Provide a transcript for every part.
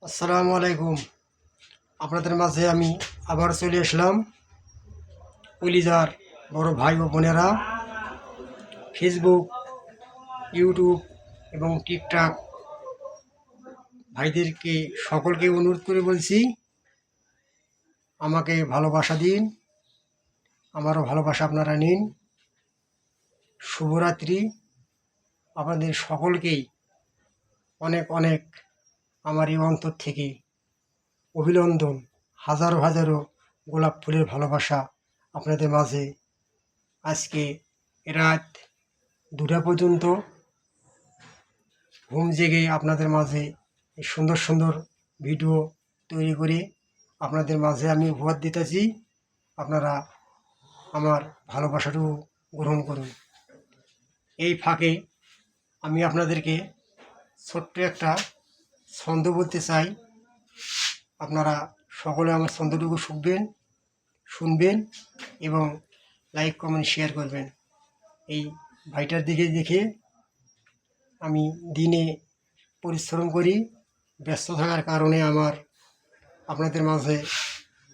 আসসালামু আলাইকুম। আপনাদের মাঝে আমি আবার চলে আসলাম। কলিজার বড় ভাই ও বোনেরা, ফেসবুক, ইউটিউব এবং টিকটক ভাইদেরকে সকলকে অনুরোধ করে বলছি, আমাকে ভালোবাসা দিন, আমারও ভালোবাসা আপনারা নিন। শুভরাত্রি। আপনাদের সকলকেই অনেক অনেক আমার এই অন্তর থেকে অভিনন্দন। হাজারো হাজারো গোলাপ ফুলের ভালোবাসা আপনাদের মাঝে। আজকে রাত 2টা পর্যন্ত ঘুম জেগে আপনাদের মাঝে এই সুন্দর সুন্দর ভিডিও তৈরি করে আপনাদের মাঝে আমি উপহার দিতেছি। আপনারা আমার ভালোবাসাটুকু গ্রহণ করুন। এই ফাঁকে আমি আপনাদেরকে ছোট্ট একটা ছন্দ বলতে চাই। আপনারা সকলে আমার ছন্দটুকু শুনবেন এবং লাইক কমেন্ট শেয়ার করবেন। এই ভাইটার দিকে দেখে আমি দিনে পরিশ্রম করি, ব্যস্ত থাকার কারণে আমার আপনাদের মাঝে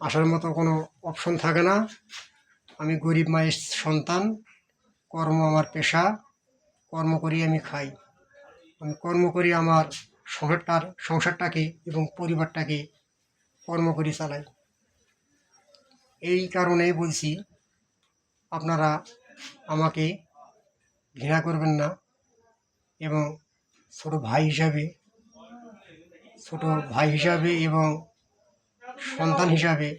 আসার মতো কোনো অপশন থাকে না। আমি গরিব মায়ের সন্তান, কর্ম আমার পেশা, কর্ম করি আমি খাই। আমি কর্ম করি আমার সংসারটাকে এবং পরিবারটাকে কর্ম করে চালাই। এই কারণে বলছি, আপনারা আমাকে ঘৃণা করবেন না এবং ছোট ভাই হিসাবে এবং সন্তান হিসাবে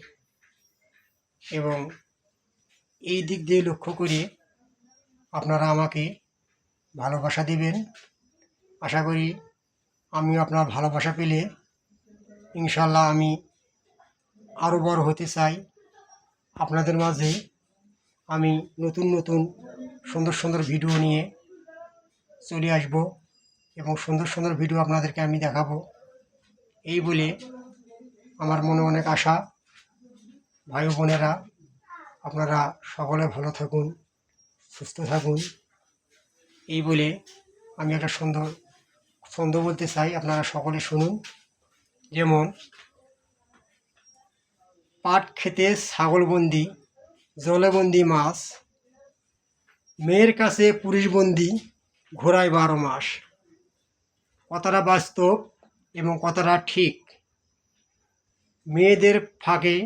এবং এই দিক দিয়ে লক্ষ্য করে আপনারা আমাকে ভালোবাসা দেবেন। আশা করি আমি আপনার ভালোবাসা পেলে ইনশাল্লাহ আমি আরও বড় হতে চাই। আপনাদের মাঝে আমি নতুন নতুন সুন্দর সুন্দর ভিডিও নিয়ে চলে আসব এবং সুন্দর সুন্দর ভিডিও আপনাদেরকে আমি দেখাবো। এই বলে আমার মনে অনেক আশা। ভাই বোনেরা, আপনারা সকলে ভালো থাকুন, সুস্থ থাকুন। এই বলে আমি একটা সুন্দর ছন্দ বলতে চাই, আপনারা সকলে শুনুন। যেমন, পাট খেতে ছাগলবন্দি, জলবন্দি মাছ, মেয়ের কাছে পুরুষবন্দি, ঘোড়ায় 12 মাস। কথাটা বাস্তব এবং কথাটা ঠিক। মেয়েদের ফাঁকে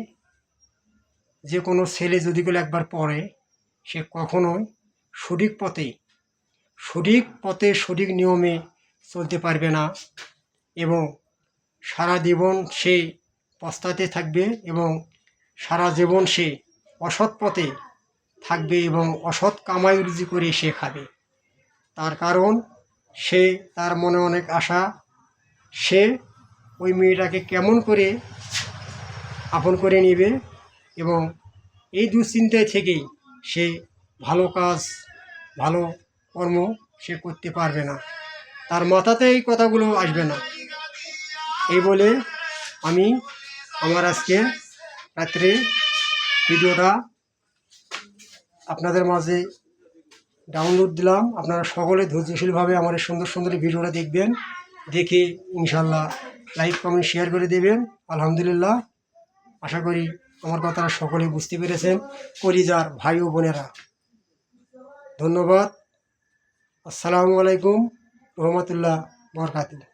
যে কোনো ছেলে যদি কেউ একবার পড়ে, সে কখনোই সঠিক পথে সঠিক নিয়মে চলতে পারবে না এবং সারা জীবন সে পস্তাতে থাকবে এবং সারা জীবন সে অসৎ পথে থাকবে এবং অসৎ কামাই রুজি করে সে খাবে। তার কারণ তার মনে অনেক আশা, সে ওই মেয়েটাকে কেমন করে আপন করে নেবে এবং এই দুশ্চিন্তায় থেকেই সে ভালো কাজ, ভালো কর্ম সে করতে পারবে না, তার মাথাতে এই কথাগুলো আসবে না। এই বলে আমি আমার আজকে রাত্রে ভিডিওটা আপনাদের মাঝে ডাউনলোড দিলাম। আপনারা সকলে ধৈর্যশীলভাবে আমার এই সুন্দর সুন্দর ভিডিওটা দেখবেন, দেখে ইনশাল্লাহ লাইক কমেন্ট শেয়ার করে দেবেন। আলহামদুলিল্লাহ, আশা করি আমার কথাটা সকলে বুঝতে পেরেছেন। কলিজার ভাই ও বোনেরা, ধন্যবাদ। আসসালামু আলাইকুম রহমতুল্লাহ বরকাতুহু।